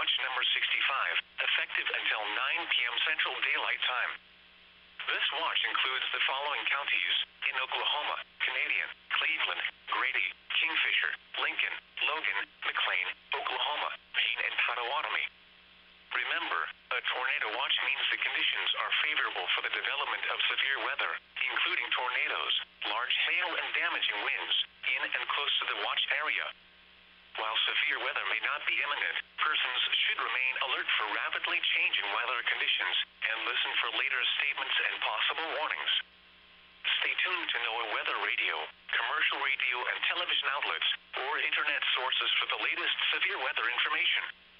Watch number 65, effective until 9 p.m. Central Daylight Time. This watch includes the following counties in Oklahoma: Canadian, Cleveland, Grady, Kingfisher, Lincoln, Logan, McLean, Oklahoma, Payne, and Potawatomi. Remember, a tornado watch means the conditions are favorable for the development of severe weather, including tornadoes, large hail, and damaging winds in and close to the watch area. While severe weather may not be imminent, persons should remain alert for rapidly changing weather conditions and listen for later statements and possible warnings. Stay tuned to NOAA weather radio, commercial radio and television outlets, or internet sources for the latest severe weather information.